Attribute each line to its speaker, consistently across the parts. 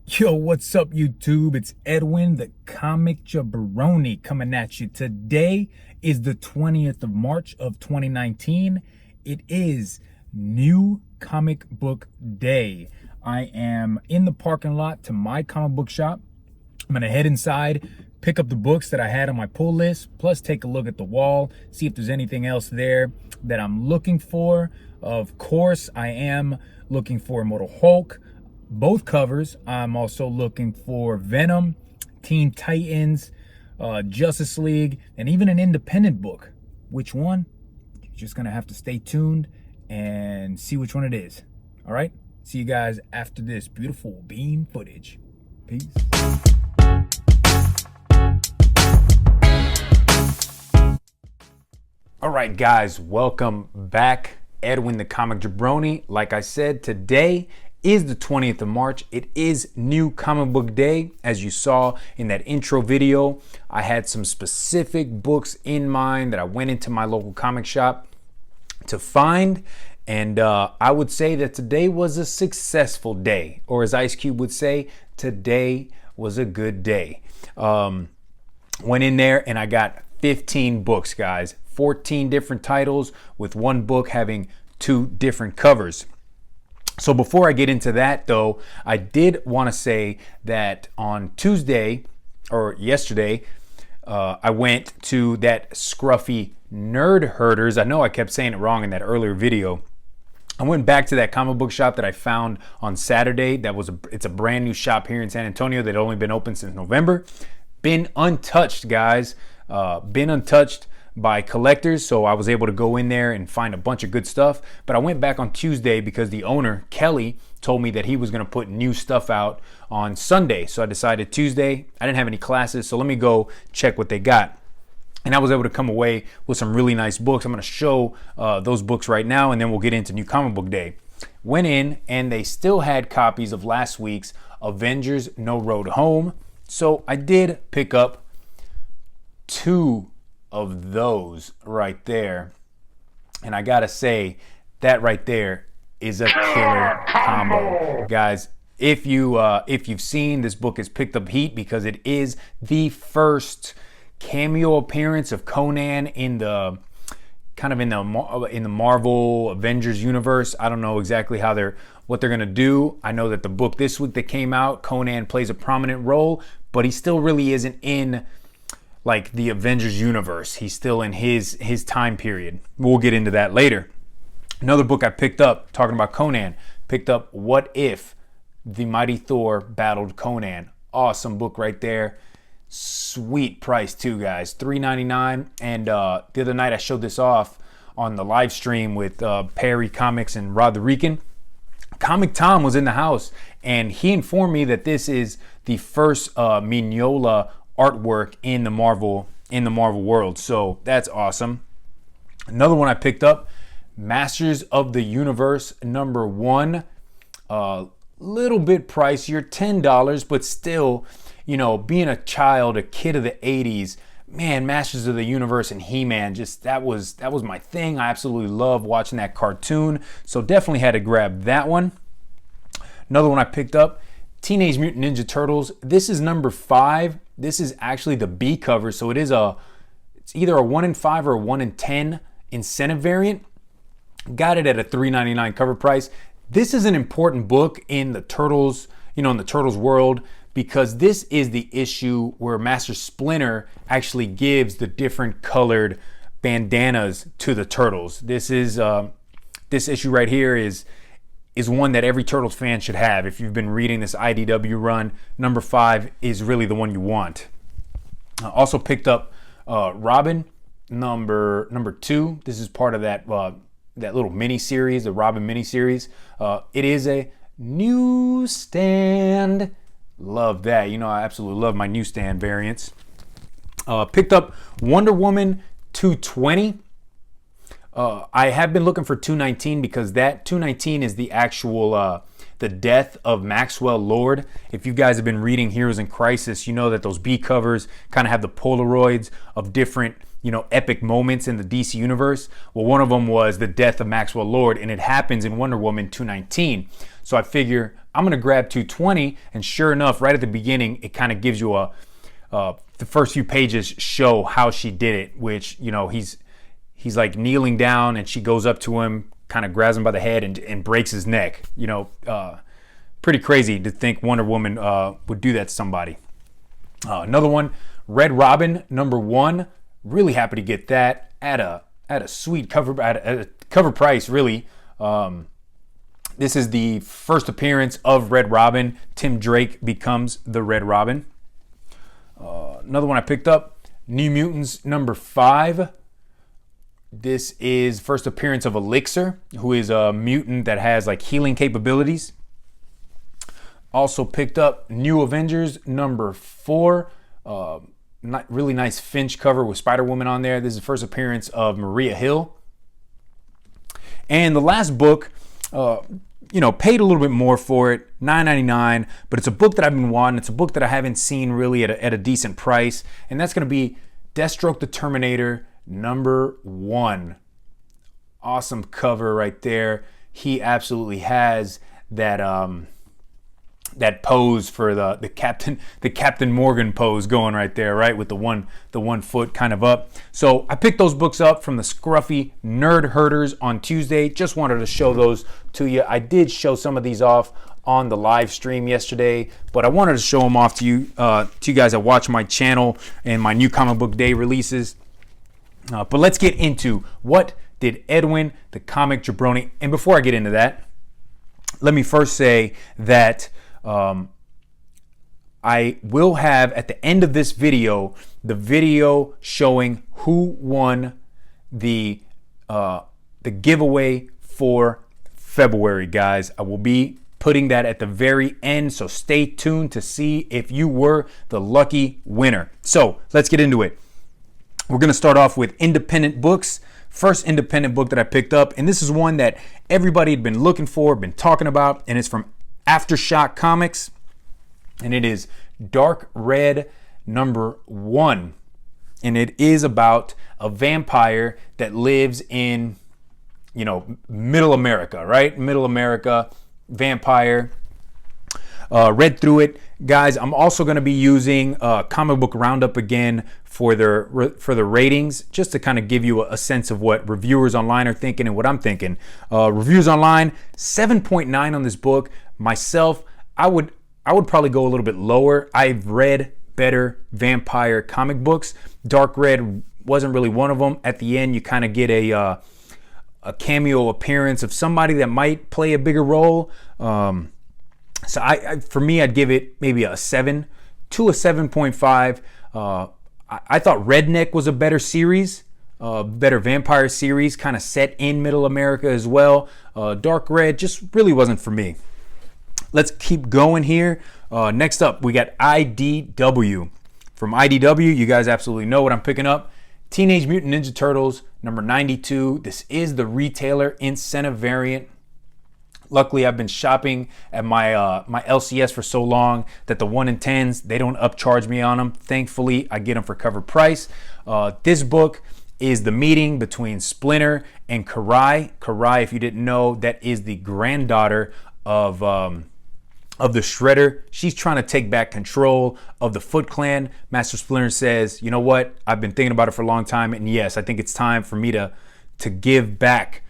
Speaker 1: Yo, what's up, YouTube? It's Edwin, the comic jabroni, coming at you. Today is the 20th of March of 2019. It is New Comic Book Day. I am in the parking lot to my comic book shop. I'm gonna head inside, pick up the books that I had on my pull list, plus take a look at the wall, see if there's anything else there that I'm looking for. Of course, I am looking for Immortal Hulk, both covers. I'm also looking for Venom, Teen Titans, Justice League, and even an independent book. Which one? You're just gonna have to stay tuned and see which one it is. All right? See you guys after this beautiful bean footage. Peace. All right, guys, welcome back. Edwin, the comic jabroni. Like I said, today is the 20th of March. It is New Comic Book Day. As you saw in that intro video, I had some specific books in mind that I went into my local comic shop to find. And I would say that today was a successful day, or as Ice Cube would say, today was a good day. Went in there and I got 15 books, guys. 14 different titles with one book having 2 different covers. So before I get into that, though, I did want to say that on Tuesday or yesterday, I went to that scruffy Nerd Herders. I know I kept saying it wrong in that earlier video. I went back to that comic book shop that I found on Saturday. It's a brand new shop here in San Antonio that had only been open since November. Been untouched, guys. Been untouched by collectors, so I was able to go in there and find a bunch of good stuff. But I went back on Tuesday because the owner, Kelly, told me that he was going to put new stuff out on Sunday. So I decided Tuesday, I didn't have any classes, so let me go check what they got. And I was able to come away with some really nice books. I'm going to show those books right now, and then we'll get into New Comic Book Day. Went in, and they still had copies of last week's Avengers No Road Home. So I did pick up 2 of those right there, and I gotta say that right there is a killer combo, guys. If you've seen, this book has picked up heat because it is the first cameo appearance of Conan in the Marvel Avengers universe. I don't know exactly what they're gonna do. I know that the book this week that came out, Conan plays a prominent role, but he still really isn't in like the Avengers universe. He's still in his time period. We'll get into that later. Another book I picked up, talking about Conan, picked up What If the Mighty Thor Battled Conan. Awesome book right there. Sweet price too, guys. $3.99. And the other night I showed this off on the live stream with Perry Comics and Rod the Rican. Comic Tom was in the house, and he informed me that this is the first Mignola artwork in the Marvel world. So that's awesome. Another one I picked up, Masters of the Universe #1. Little bit pricier, $10, but still, you know, being a kid of the 80s, man, Masters of the Universe and He-Man, just that was my thing. I absolutely love watching that cartoon. So definitely had to grab that one. Another one I picked up, Teenage Mutant Ninja Turtles. This is #5. This is actually the B cover, so it's either a 1 in 5 or a 1 in 10 incentive variant. Got it at a $3.99 cover price. This is an important book in the Turtles, in the Turtles world, because this is the issue where Master Splinter actually gives the different colored bandanas to the Turtles. This issue right here is one that every Turtles fan should have. If you've been reading this IDW run, #5 is really the one you want. I also picked up Robin number 2. This is part of that little mini series, the Robin mini series. It is a newsstand. Love that. I absolutely love my newsstand variants. Picked up Wonder Woman 220. I have been looking for 219 because that 219 is the actual the death of Maxwell Lord. If you guys have been reading Heroes in Crisis, you know that those B covers kind of have the Polaroids of different epic moments in the DC universe. Well, one of them was the death of Maxwell Lord, and it happens in Wonder Woman 219. So I figure I'm gonna grab 220, and sure enough, right at the beginning, it kind of gives you the first few pages show how she did it, which he's like kneeling down, and she goes up to him, kind of grabs him by the head, and breaks his neck. Pretty crazy to think Wonder Woman would do that to somebody. Another one, Red Robin #1. Really happy to get that at a sweet cover, at a cover price, really. This is the first appearance of Red Robin. Tim Drake becomes the Red Robin. Another one I picked up, New Mutants #5. This is first appearance of Elixir, who is a mutant that has like healing capabilities. Also picked up New Avengers #4. Really nice Finch cover with Spider-Woman on there. This is the first appearance of Maria Hill. And the last book, paid a little bit more for it, $9.99, but it's a book that I've been wanting. It's a book that I haven't seen really at a decent price, and that's going to be Deathstroke the Terminator #1. Awesome cover right there. He absolutely has that pose for the Captain Morgan pose going right there, right, with the one foot kind of up. So I picked those books up from the Scruffy Nerd Herders on Tuesday. Just wanted to show those to you. I did show some of these off on the live stream yesterday, but I wanted to show them off to you guys that watch my channel and my new comic book day releases. But let's get into what did Edwin the Comic Jabroni. And before I get into that, let me first say that I will have at the end of this video the video showing who won the giveaway for February, guys. I will be putting that at the very end, so stay tuned to see if you were the lucky winner. So let's get into it. We're going to start off with independent books. First independent book that I picked up, and this is one that everybody had been looking for, been talking about, and it's from Aftershock Comics, and it is Dark Red #1, and it is about a vampire that lives in Middle America, right? Middle America vampire. Read through it, guys. I'm also going to be using Comic Book Roundup again for the ratings, just to kind of give you a sense of what reviewers online are thinking and what I'm thinking. Reviews online, 7.9 on this book. Myself, I would probably go a little bit lower. I've read better vampire comic books. Dark Red wasn't really one of them. At the end, you kind of get a cameo appearance of somebody that might play a bigger role. So for me, I'd give it maybe a 7 to a 7.5. I thought Redneck was a better series, better vampire series, kind of set in Middle America as well. Dark Red just really wasn't for me. Let's keep going here. Next up, we got IDW. From IDW, you guys absolutely know what I'm picking up. Teenage Mutant Ninja Turtles #92. This is the retailer incentive variant. Luckily, I've been shopping at my my LCS for so long that the 1 in 10s, they don't upcharge me on them. Thankfully, I get them for cover price. This book is the meeting between Splinter and Karai. Karai, if you didn't know, that is the granddaughter of the Shredder. She's trying to take back control of the Foot Clan. Master Splinter says, you know what? I've been thinking about it for a long time, and yes, I think it's time for me to give back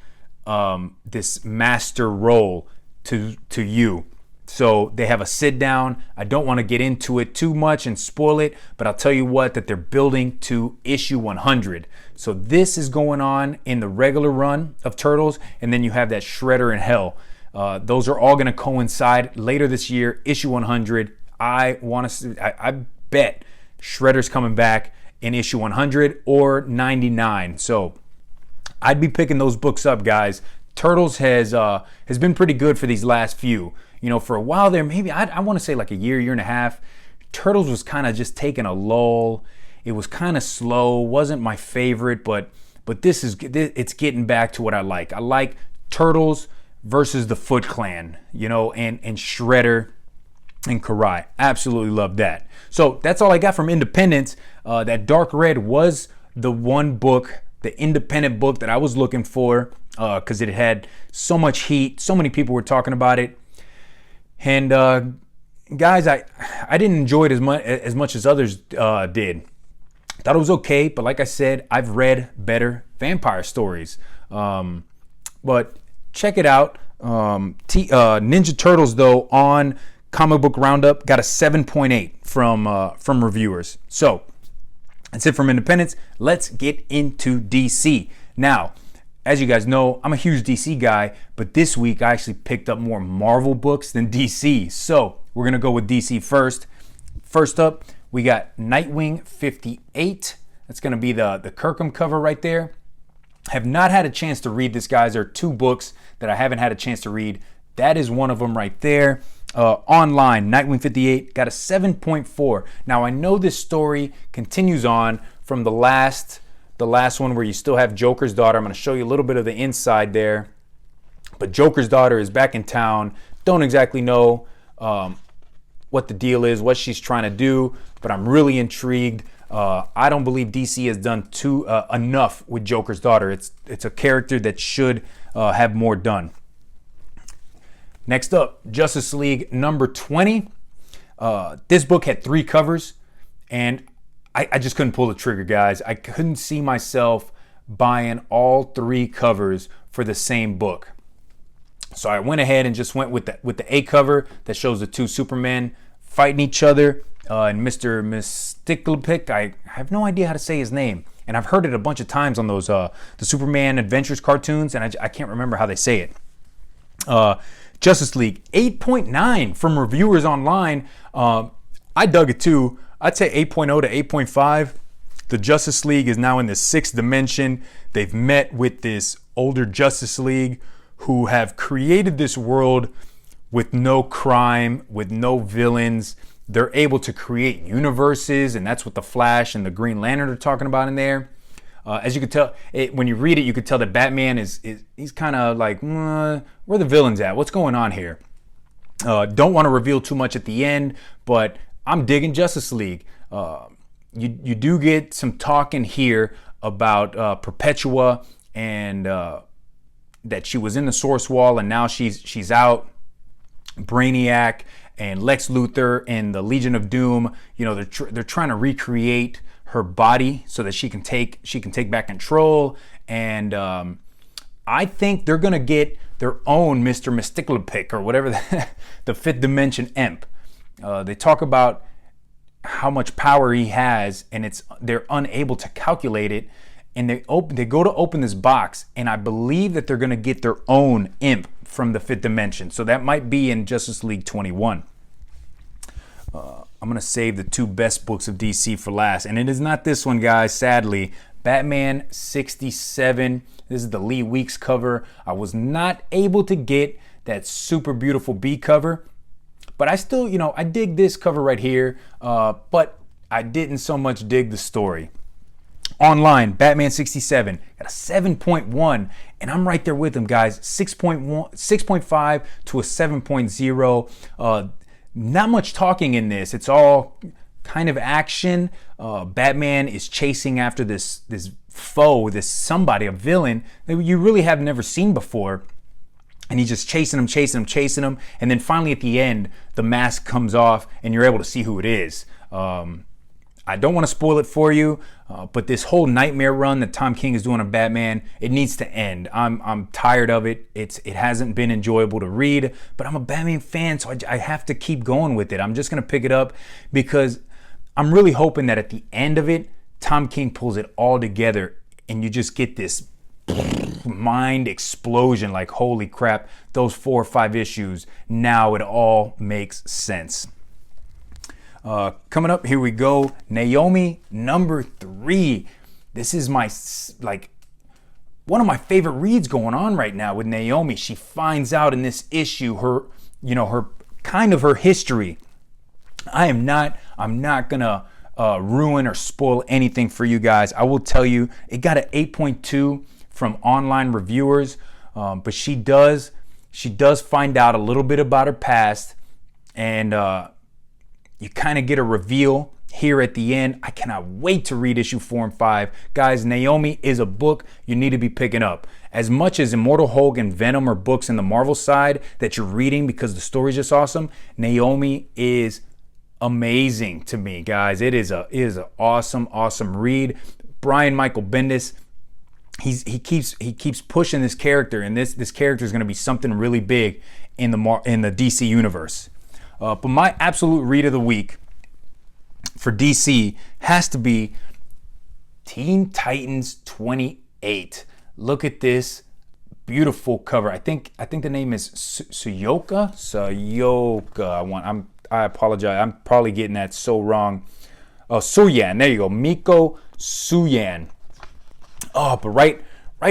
Speaker 1: this master role to you. So they have a sit down. I don't want to get into it too much and spoil it, but I'll tell you what, that they're building to issue 100. So this is going on in the regular run of Turtles, and then you have that Shredder in Hell. Those are all going to coincide later this year. Issue 100. I bet Shredder's coming back in issue 100 or 99. So I'd be picking those books up, guys. Turtles has been pretty good for these last few. You know, for a while there, maybe I want to say like a year and a half, Turtles was kind of just taking a lull. It was kind of slow, wasn't my favorite, but it's getting back to what I like. I like Turtles versus the Foot Clan, you know, and Shredder and Karai. Absolutely love that. So that's all I got from Independence. That Dark Red was the one book, the independent book that I was looking for, because it had so much heat. So many people were talking about it. And guys, I didn't enjoy it as much as others did. Thought it was okay, but like I said, I've read better vampire stories. But check it out. Ninja Turtles, though, on Comic Book Roundup got a 7.8 from reviewers. So that's it from Independence. Let's get into DC. Now, as you guys know, I'm a huge DC guy, but this week I actually picked up more Marvel books than DC. So we're going to go with DC first. First up, we got Nightwing 58. That's going to be the Kirkham cover right there. Have not had a chance to read this, guys. There are two books that I haven't had a chance to read. That is one of them right there. Online, Nightwing 58 got a 7.4. Now, I know this story continues on from the last one where you still have Joker's daughter. I'm going to show you a little bit of the inside there. But Joker's daughter is back in town. Don't exactly know what the deal is, what she's trying to do, but I'm really intrigued. I don't believe DC has done enough with Joker's daughter. It's a character that should have more done. Next up, Justice League number 20. This book had 3 covers, and I just couldn't pull the trigger, guys. I couldn't see myself buying all 3 covers for the same book. So I went ahead and just went with the A cover that shows the 2 Supermen fighting each other. And Mr. Mistikapic, I have no idea how to say his name. And I've heard it a bunch of times on those the Superman Adventures cartoons, and I can't remember how they say it. Justice League, 8.9 from reviewers online. I dug it too. I'd say 8.0 to 8.5. The Justice League is now in the 6th dimension. They've met with this older Justice League who have created this world with no crime, with no villains. They're able to create universes, and that's what the Flash and the Green Lantern are talking about in there. As you can tell, when you read it, you can tell that Batman he's kind of like, where the villains at? What's going on here? Don't want to reveal too much at the end, but I'm digging Justice League. You do get some talk in here about Perpetua and that she was in the Source Wall and now she's out. Brainiac and Lex Luthor and the Legion of Doom, you know, they're trying to recreate her body so that she can take back control. And I think they're gonna get their own Mr. Mistikapic or whatever the 5th dimension imp. They talk about how much power he has, and they're unable to calculate it. And they go to open this box, and I believe that they're gonna get their own imp from the 5th dimension. So that might be in Justice League 21. I'm going to save the 2 best books of DC for last. And it is not this one, guys, sadly. Batman 67. This is the Lee Weeks cover. I was not able to get that super beautiful B cover. But I still, I dig this cover right here. But I didn't so much dig the story. Online, Batman 67 got a 7.1, and I'm right there with him, guys. 6.5 to a 7.0. Not much talking in this. It's all kind of action. Batman is chasing after this foe, a villain that you really have never seen before. And he's just chasing him. And then finally at the end, the mask comes off and you're able to see who it is. I don't want to spoil it for you, but this whole nightmare run that Tom King is doing on Batman, it needs to end. I'm tired of it. It hasn't been enjoyable to read, but I'm a Batman fan, so I have to keep going with it. I'm just going to pick it up because I'm really hoping that at the end of it, Tom King pulls it all together and you just get this mind explosion like, holy crap, those 4 or 5 issues, now it all makes sense. Coming up, here we go. NAOMI number 3. This is one of my favorite reads going on right now with NAOMI. She finds out in this issue her history. I'm not gonna ruin or spoil anything for you guys. I will tell you, it got an 8.2 from online reviewers, but she does find out a little bit about her past, and you kind of get a reveal here at the end. I cannot wait to read issue 4 and 5. Guys, NAOMI is a book you need to be picking up. As much as Immortal Hulk and Venom are books in the Marvel side that you're reading because the story's just awesome, NAOMI is amazing to me, guys. It is an awesome read. Brian Michael Bendis, he keeps pushing this character, and this character is going to be something really big in the DC universe. But my absolute read of the week for DC has to be Teen Titans 28. Look at this beautiful cover. I think the name is Suyoka. I apologize. I'm probably getting that so wrong. Oh, Suyan. There you go. Miko Suyan. Oh, but right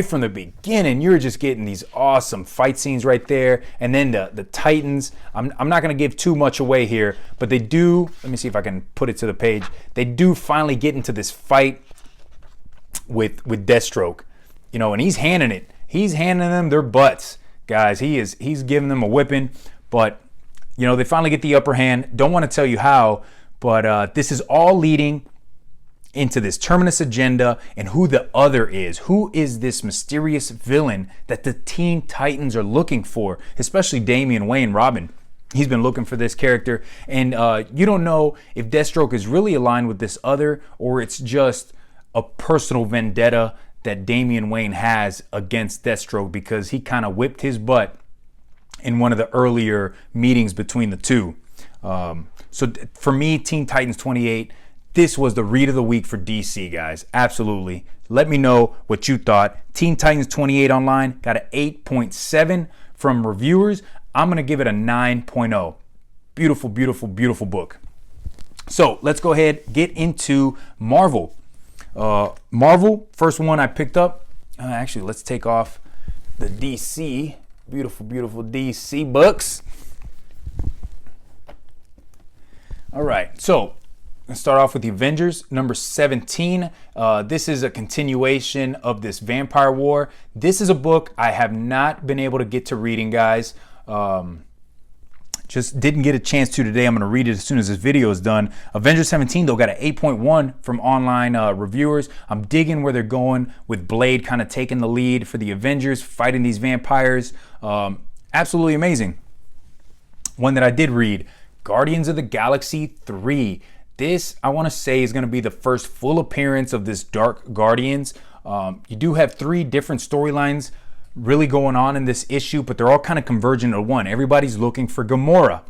Speaker 1: from the beginning, you're just getting these awesome fight scenes right there. And then the Titans. I'm not going to give too much away here, but they do. Let me see if I can put it to the page. They do finally get into this fight with Deathstroke. You know, and he's handing them their butts, guys. He's giving them a whipping, but you know, they finally get the upper hand. Don't want to tell you how, but this is all leading into this Terminus agenda and who the other is. Who is this mysterious villain that the Teen Titans are looking for, especially Damian Wayne Robin. He's been looking for this character, and you don't know if Deathstroke is really aligned with this other, or it's just a personal vendetta that Damian Wayne has against Deathstroke because he kind of whipped his butt in one of the earlier meetings between the two. So for me, Teen Titans 28, this was the read of the week for DC, guys. Absolutely. Let me know what you thought. Teen Titans 28 online got an 8.7 from reviewers. I'm going to give it a 9.0. Beautiful, beautiful, beautiful book. So let's go ahead, get into Marvel. Marvel, first one I picked up. Actually, let's take off the DC. Beautiful, beautiful DC books. All right, so let's start off with the Avengers, number 17. This is a continuation of this Vampire War. This is a book I have not been able to get to reading, guys. Just didn't get a chance to today. I'm going to read it as soon as this video is done. Avengers 17, though, got an 8.1 from online reviewers. I'm digging where they're going with Blade kind of taking the lead for the Avengers, fighting these vampires. Absolutely amazing. One that I did read, Guardians of the Galaxy 3. This, I want to say, is going to be the first full appearance of this Dark Guardians. You do have 3 different storylines really going on in this issue, but they're all kind of converging to one. Everybody's looking for Gamora.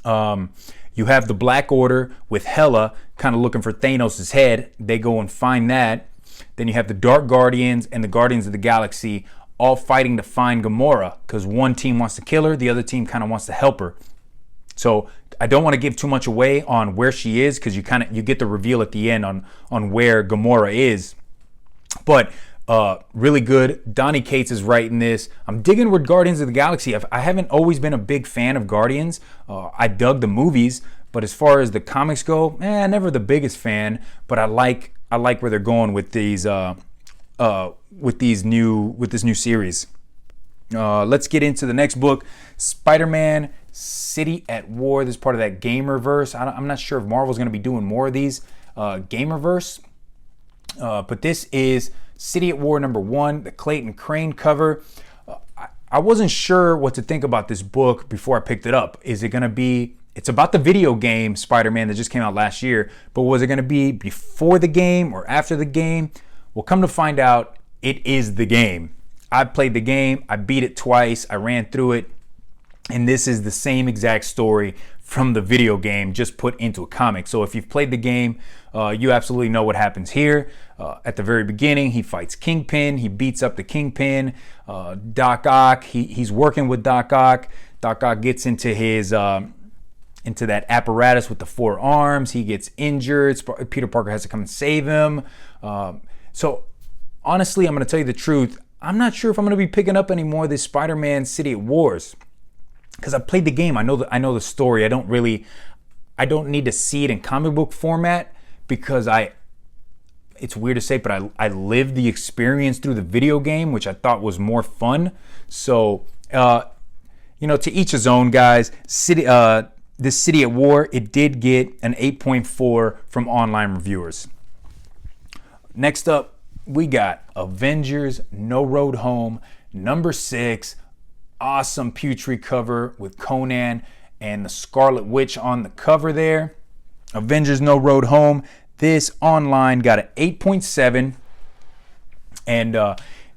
Speaker 1: You have the Black Order with Hela kind of looking for Thanos' head. They go and find that. Then you have the Dark Guardians and the Guardians of the Galaxy all fighting to find Gamora because one team wants to kill her, the other team kind of wants to help her. So I don't want to give too much away on where she is because you get the reveal at the end on where Gamora is. But really good. Donny Cates is writing this. I'm digging with Guardians of the Galaxy. I haven't always been a big fan of Guardians. I dug the movies, but as far as the comics go, never the biggest fan. But I like where they're going with these with this new series. Let's get into the next book, Spider-Man: City at War. This is part of that Gamerverse. I'm not sure if Marvel's going to be doing more of these Gamerverse, but this is City at War number 1, the Clayton Crane cover. I wasn't sure what to think about this book before I picked it up. Is it going to be, it's about the video game Spider-Man that just came out last year, but was it going to be before the game or after the game? Well, come to find out, it is the game. I played the game, I beat it twice, I ran through it, and this is the same exact story from the video game, just put into a comic. So if you've played the game, you absolutely know what happens here. At the very beginning, he fights Kingpin. He beats up the Kingpin. Doc Ock, he's working with Doc Ock. Doc Ock gets into his into that apparatus with the 4 arms. He gets injured. Peter Parker has to come and save him. So honestly, I'm going to tell you the truth. I'm not sure if I'm going to be picking up any more of this Spider-Man City at Wars because I played the game. I know the story. I don't need to see it in comic book format because it's weird to say, but I lived the experience through the video game, which I thought was more fun. So, to each his own, guys. this City at War, it did get an 8.4 from online reviewers. Next up, we got Avengers No Road Home, number 6. Awesome Putri cover with Conan and the Scarlet Witch on the cover there. Avengers No Road Home. This online got an 8.7. And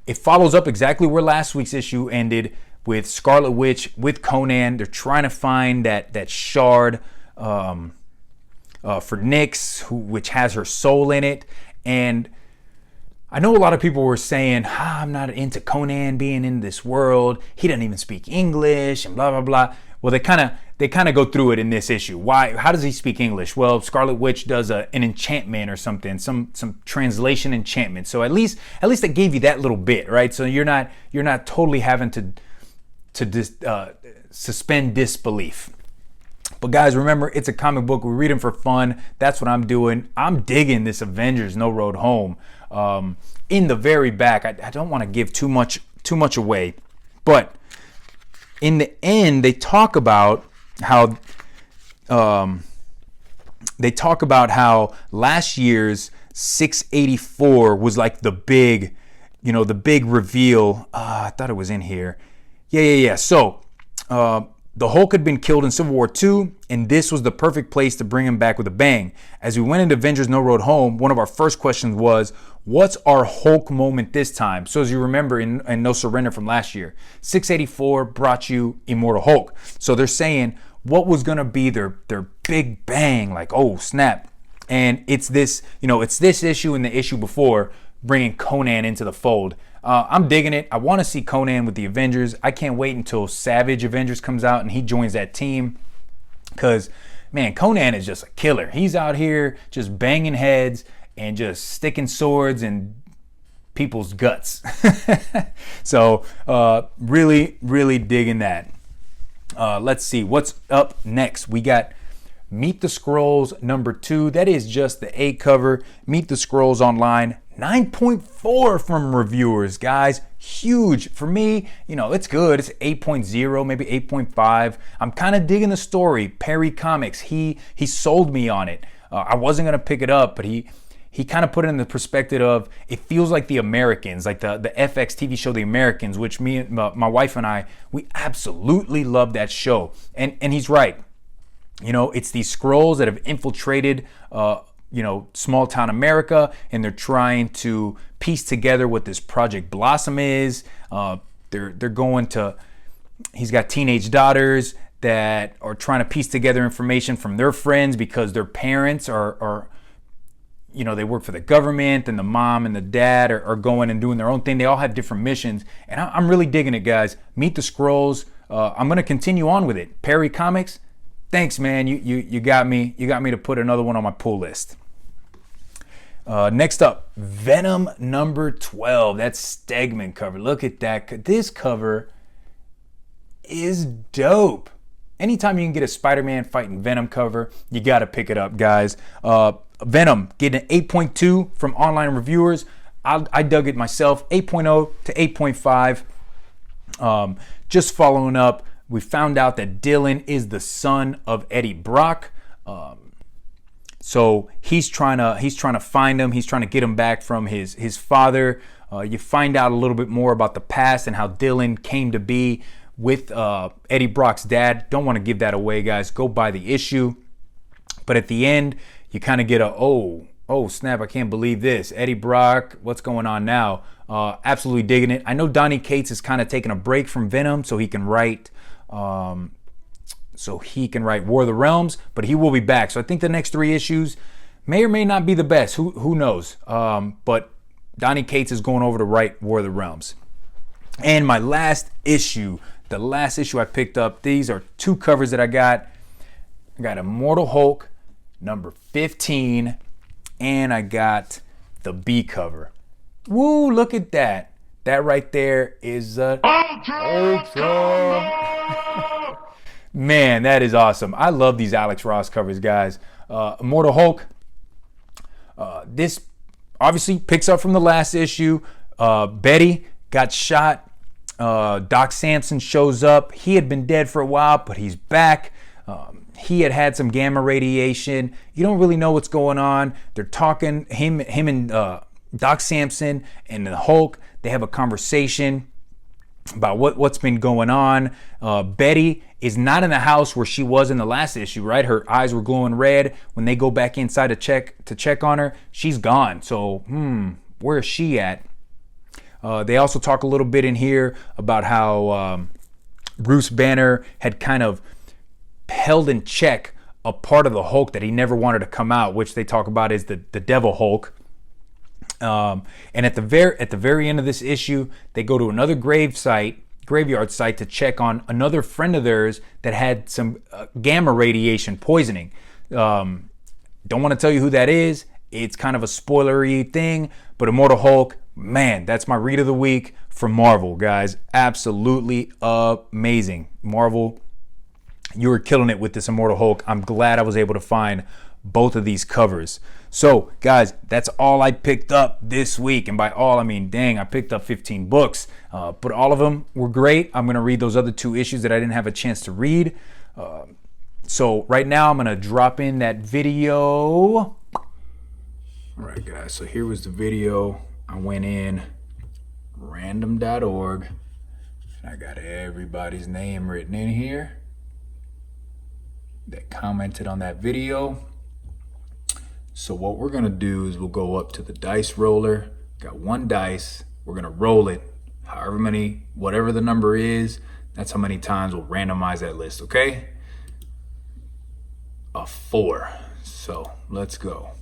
Speaker 1: it follows up exactly where last week's issue ended, with Scarlet Witch with Conan. They're trying to find that shard for Nyx, which has her soul in it. And I know a lot of people were saying, I'm not into Conan being in this world. He doesn't even speak English and blah, blah, blah. Well, they kind of go through it in this issue. Why? How does he speak English? Well, Scarlet Witch does an enchantment or something, some translation enchantment. So at least they gave you that little bit, right? So you're not totally having to suspend disbelief. But guys, remember, it's a comic book. We read them for fun. That's what I'm doing. I'm digging this Avengers No Road Home. In the very back, I don't want to give too much away, but in the end, they talk about how last year's 684 was like the big reveal. I thought it was in here. Yeah. So the Hulk had been killed in Civil War II, and this was the perfect place to bring him back with a bang. As we went into Avengers No Road Home, one of our first questions was, what's our Hulk moment this time? So as you remember in No Surrender from last year, 684 brought you Immortal Hulk. So they're saying, what was going to be their big bang? Like, oh, snap. And it's this issue and the issue before, bringing Conan into the fold. I'm digging it. I want to see Conan with the Avengers. I can't wait until Savage Avengers comes out and he joins that team, because, man, Conan is just a killer. He's out here just banging heads and just sticking swords in people's guts. So really, really digging that. Let's see what's up next. We got Meet the Skrulls number 2. That is just the A cover. Meet the Skrulls online. 9.4 from reviewers, guys. Huge. For me, it's good. It's 8.0, maybe 8.5. I'm kind of digging the story. Perry Comics, he sold me on it. I wasn't going to pick it up, but he kind of put it in the perspective of, it feels like The Americans, like the FX TV show The Americans, which me, my wife and I, we absolutely love that show. And he's right. It's these Skrulls that have infiltrated small town America, and they're trying to piece together what this Project Blossom is. They're going to, he's got teenage daughters that are trying to piece together information from their friends, because their parents are they work for the government, and the mom and the dad are going and doing their own thing. They all have different missions, and I'm really digging it, guys. Meet the Skrulls. I'm going to continue on with it. Perry Comics, thanks, man. You got me. You got me to put another one on my pull list. Next up, Venom number 12. That's Stegman cover. Look at that. This cover is dope. Anytime you can get a Spider-Man fighting Venom cover, you got to pick it up, guys. Venom getting an 8.2 from online reviewers. I dug it myself. 8.0 to 8.5. Just following up, we found out that Dylan is the son of Eddie Brock. So he's trying to find him. He's trying to get him back from his father. You find out a little bit more about the past and how Dylan came to be with Eddie Brock's dad. Don't want to give that away, guys. Go buy the issue. But at the end, you kind of get a, oh snap, I can't believe this. Eddie Brock, what's going on now? Absolutely digging it. I know Donny Cates is kind of taking a break from Venom so he can write War of the Realms, but he will be back. So I think the next 3 issues may or may not be the best. Who knows? But Donny Cates is going over to write War of the Realms. And my last issue, the last issue I picked up, these are 2 covers that I got. I got Immortal Hulk number 15, and I got the B cover. Woo, look at that. That right there is Ultra. Man, that is awesome. I love these Alex Ross covers, guys. Immortal Hulk. This obviously picks up from the last issue. Betty got shot. Doc Samson shows up. He had been dead for a while, but he's back. he had some gamma radiation. You don't really know what's going on. They're talking, him and Doc Samson and the Hulk, they have a conversation about what's been going on. Betty is not in the house where she was in the last issue, right? Her eyes were glowing red. When they go back inside to check on her, she's gone. So, where is she at? They also talk a little bit in here about how Bruce Banner had kind of held in check a part of the Hulk that he never wanted to come out, which they talk about is the Devil Hulk. And at the very end of this issue, they go to another graveyard site to check on another friend of theirs that had some gamma radiation poisoning. Don't want to tell you who that is. It's kind of a spoilery thing, but Immortal Hulk, man, that's my read of the week from Marvel, guys. Absolutely amazing. Marvel, you were killing it with this Immortal Hulk. I'm glad I was able to find both of these covers. So, guys, that's all I picked up this week. And by all, I mean, dang, I picked up 15 books. But all of them were great. I'm going to read those other 2 issues that I didn't have a chance to read. So right now, I'm going to drop in that video. All right, guys, so here was the video. I went in random.org. I got everybody's name written in here that commented on that video. So what we're gonna do is we'll go up to the dice roller. Got 1 dice. We're gonna roll it. However many, whatever the number is, that's how many times we'll randomize that list, okay? A 4. So let's go.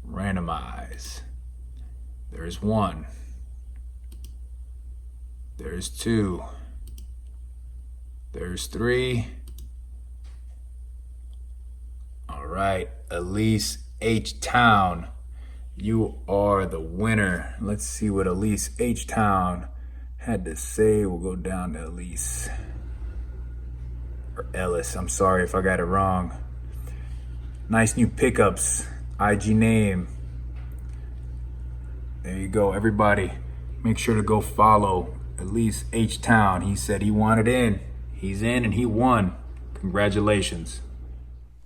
Speaker 1: Randomize. There's 1. There's 2. There's 3. All right, Elise H. Town, you are the winner. Let's see what Elise H. Town had to say. We'll go down to Elise. Or Ellis, I'm sorry if I got it wrong. Nice new pickups. IG name. There you go, everybody. Make sure to go follow Elise H. Town. He said he wanted in. He's in and he won. Congratulations.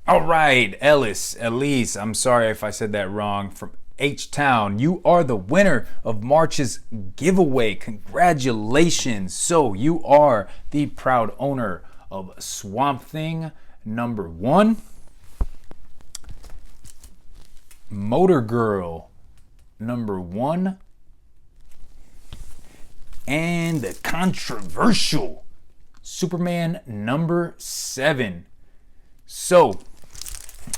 Speaker 1: All right, Elise, I'm sorry if I said that wrong. From H-Town, you are the winner of March's giveaway. Congratulations. So you are the proud owner of Swamp Thing #1, Motor Girl #1, and the controversial Superman #7. So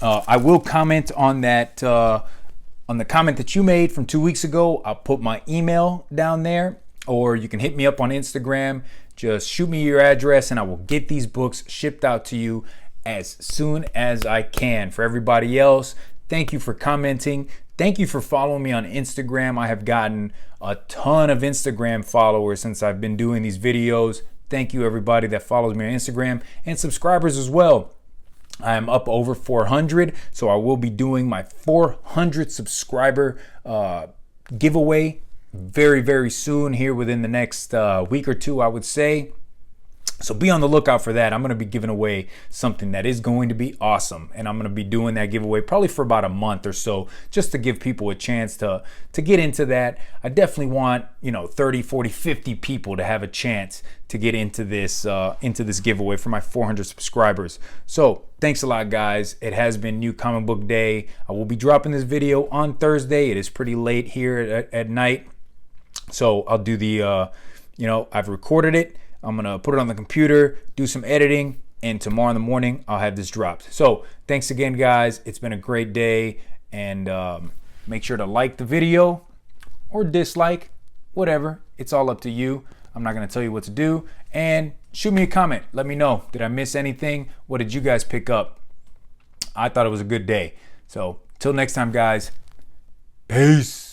Speaker 1: I will comment on that, on the comment that you made from 2 weeks ago. I'll put my email down there, or you can hit me up on Instagram. Just shoot me your address and I will get these books shipped out to you as soon as I can. For everybody else, thank you for commenting. Thank you for following me on Instagram. I have gotten a ton of Instagram followers since I've been doing these videos. Thank you everybody that follows me on Instagram, and subscribers as well. I am up over 400, so I will be doing my 400 subscriber giveaway very, very soon, here within the next week or 2, I would say. So be on the lookout for that. I'm going to be giving away something that is going to be awesome, and I'm going to be doing that giveaway probably for about a month or so, just to give people a chance to get into that. I definitely want, 30, 40, 50 people to have a chance to get into this giveaway for my 400 subscribers. So thanks a lot, guys. It has been New Comic Book Day. I will be dropping this video on Thursday. It is pretty late here at night, so I'll do the I've recorded it. I'm going to put it on the computer, do some editing, and tomorrow in the morning, I'll have this dropped. So thanks again, guys. It's been a great day, and make sure to like the video or dislike, whatever. It's all up to you. I'm not going to tell you what to do. And shoot me a comment. Let me know. Did I miss anything? What did you guys pick up? I thought it was a good day. So till next time, guys. Peace.